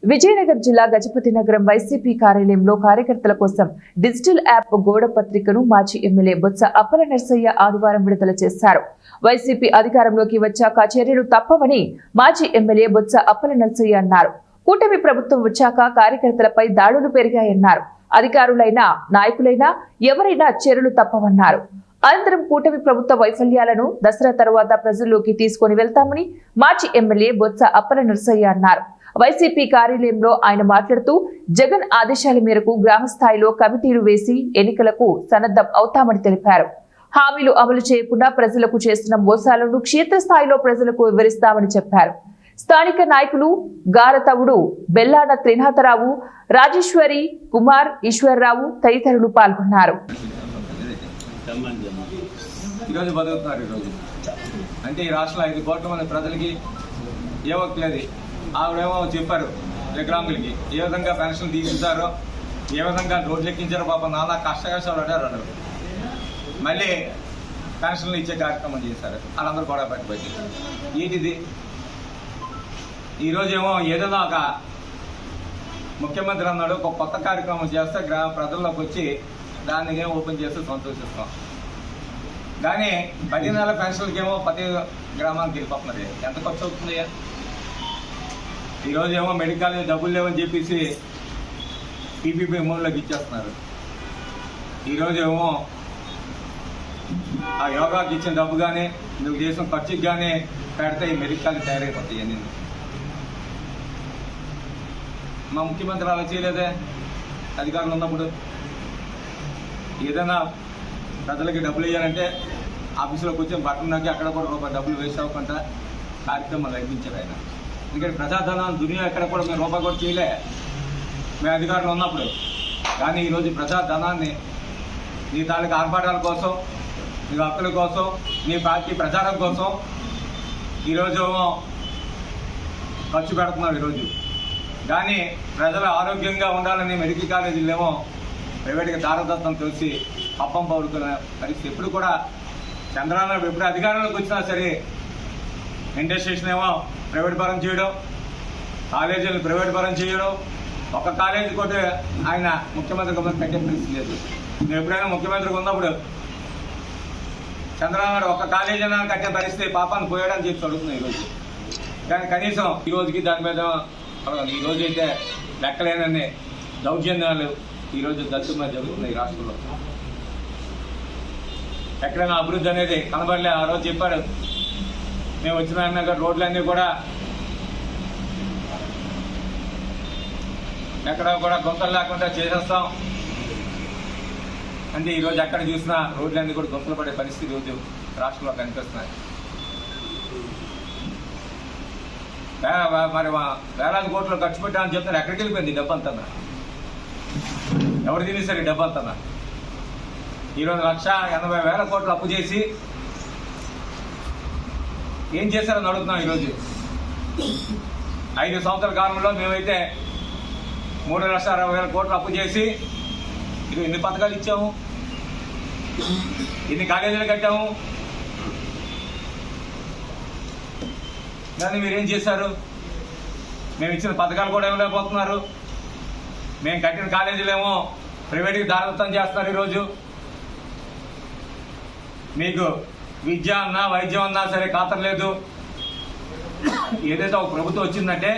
విజయనగరం జిల్లా గజపతి నగరం వైసీపీ కార్యాలయంలో కార్యకర్తల కోసం డిజిటల్ యాప్ గోడ పత్రికను మాజీ ఎమ్మెల్యే బొత్స అప్పల నర్సయ్య ఆదివారం విడుదల చేశారు. వైసీపీ అధికారంలోకి వచ్చాక చర్యలు తప్పవని మాజీ ఎమ్మెల్యే బొత్స అప్పల నర్సయ్య అన్నారు. కూటమి ప్రభుత్వం వచ్చాక కార్యకర్తలపై దాడులు పెరిగాయన్నారు. అధికారులైనా నాయకులైనా ఎవరైనా చర్యలు తప్పవన్నారు. అనంతరం కూటమి ప్రభుత్వ వైఫల్యాలను దసరా తర్వాత ప్రజల్లోకి తీసుకుని వెళ్తామని మాజీ ఎమ్మెల్యే బొత్స అప్పల నర్సయ్య అన్నారు. వైసీపీ కార్యాలయంలో ఆయన మాట్లాడుతూ జగన్ ఆదేశాల మేరకు గ్రామ స్థాయిలో కమిటీలు వేసి ఎన్నికలకు సన్నద్ధం అవుతామని తెలిపారు. హామీలు అమలు చేయకుండా ప్రజలకు చేస్తున్న మోసాలను క్షేత్రస్థాయిలో ప్రజలకు వివరిస్తామని చెప్పారు. స్థానిక నాయకులు గారతవుడు బెల్లాన త్రినాథరావు, రాజేశ్వరి, కుమార్, ఈశ్వర్రావు తదితరులు పాల్గొన్నారు. అంటే ఈ రాష్ట్రంలో 5 కోట్ల మంది ప్రజలకి ఏ ఒక్క లేదు. ఆవిడేమో చెప్పారు వికలాంగులకి ఏ విధంగా పెన్షన్ తీసుకుంటారో, ఏ విధంగా రోడ్లు ఎక్కించారో, పాపం నానా కష్టాలు అడ్డారు. మళ్ళీ పెన్షన్లు ఇచ్చే కార్యక్రమం చేశారు. వాళ్ళందరూ గొడవ పెట్టి ఏంటిది? ఈరోజేమో ఏదైనా ఒక ముఖ్యమంత్రి అన్నాడు ఒక కొత్త కార్యక్రమం చేస్తే ప్రజల్లోకి వచ్చి దాన్ని ఓపెన్ చేస్తే సంతోషిస్తాం. కానీ 10 నెలల పెన్షన్లకేమో ప్రతి గ్రామానికి వెళ్ళిపోతున్నది. ఎంత ఖర్చు అవుతుంది? ఈరోజేమో మెడికల్ డబ్బులు లేవని చెప్పేసి పీపీపీ అమౌంట్లోకి ఇచ్చేస్తున్నారు. ఈరోజేమో ఆ యోగాకి ఇచ్చిన డబ్బు కానీ నువ్వు చేసిన ఖర్చుకి కానీ పెడితే ఈ మెడికల్ తయారైపోతాయి. నేను మా ముఖ్యమంత్రి అలా చేయలేదే. అధికారులు ఉన్నప్పుడు ఏదైనా ప్రజలకి డబ్బులు ఇవ్వాలంటే ఆఫీసులోకి వచ్చి బట్టన్ నాకి అక్కడ కూడా రూపాయి డబ్బులు వేస్ట్ అవ్వకుండా కార్యక్రమాలు నడిపించారు ఆయన. ఎందుకంటే ప్రజాధనం దునియా ఎక్కడ కూడా మేము రూపాయి కూడా చేయలే మేము అధికారులు ఉన్నప్పుడు. కానీ ఈరోజు ప్రజాధనాన్ని నీ తాలూకు ఆర్భాటాల కోసం, నీ హక్కుల కోసం, నీ పార్టీ ప్రచారం కోసం ఈరోజు ఖర్చు పెడుతున్నారు. ఈరోజు కానీ ప్రజలు ఆరోగ్యంగా ఉండాలని మెడికల్ కాలేజీలేమో ప్రైవేట్గా దారదత్తం తెలిసి పప్పం పౌరుకునే పరిస్థితి. ఎప్పుడు కూడా చంద్రబాబు ఎప్పుడు అధికారంలోకి వచ్చినా సరే ఇండస్ట్రీస్ని ఏమో ప్రైవేట్ పరం చేయడం, కాలేజీలను ప్రైవేట్ పరం చేయడం. ఒక కాలేజీ కూడా ఆయన ముఖ్యమంత్రి కట్టే పరిస్థితి లేదు. నేను ఎప్పుడైనా ముఖ్యమంత్రిగా ఉన్నప్పుడు చంద్రబాబు ఒక కాలేజీ అయినా కట్టే పరిస్థితి పాపాన్ని పోయాడని చెప్పి అడుగుతున్నాయి ఈరోజు. కానీ కనీసం ఈ రోజుకి దాని మీద ఈరోజు అయితే లెక్కలేనని దౌర్జన్యాలు ఈరోజు దళితుల మీద జరుగుతున్నాయి రాష్ట్రంలో. ఎక్కడైనా అభివృద్ధి అనేది కనబడలే. ఆ రోజు చెప్పాడు మేము వచ్చిన రోడ్లన్నీ కూడా ఎక్కడ కూడా గుంతలు లేకుండా చేసేస్తాం అంటే ఈరోజు ఎక్కడ చూసినా రోడ్లన్నీ కూడా గుంతలు పడే పరిస్థితి రోజు రాష్ట్రంలో కనిపిస్తున్నాయి. మరి వేలాది కోట్లు ఖర్చు పెట్టామని చెప్తారు. ఎక్కడికి వెళ్ళిపోయింది డబ్బంతా? ఎవరు తినేసారు ఈ డబ్బంతా? ఈరోజు 1,80,000 కోట్లు అప్పు చేసి ఏం చేశారని అడుగుతున్నాం. ఈరోజు 5 సంవత్సరాల కాలంలో మేమైతే 3,60,000 కోట్లు అప్పు చేసి ఇది ఎన్ని పథకాలు ఇచ్చాము, ఎన్ని కాలేజీలు కట్టాము. కానీ మీరేం చేశారు? మేము ఇచ్చిన పథకాలు కూడా ఇవ్వలేకపోతున్నారు. మేము కట్టిన కాలేజీలేమో ప్రైవేట్కి దారదత్తం చేస్తున్నారు. ఈరోజు మీకు విద్య అన్నా వైద్యం అన్నా సరే ఖాతరు లేదు. ఏదైతే ఒక ప్రభుత్వం వచ్చిందంటే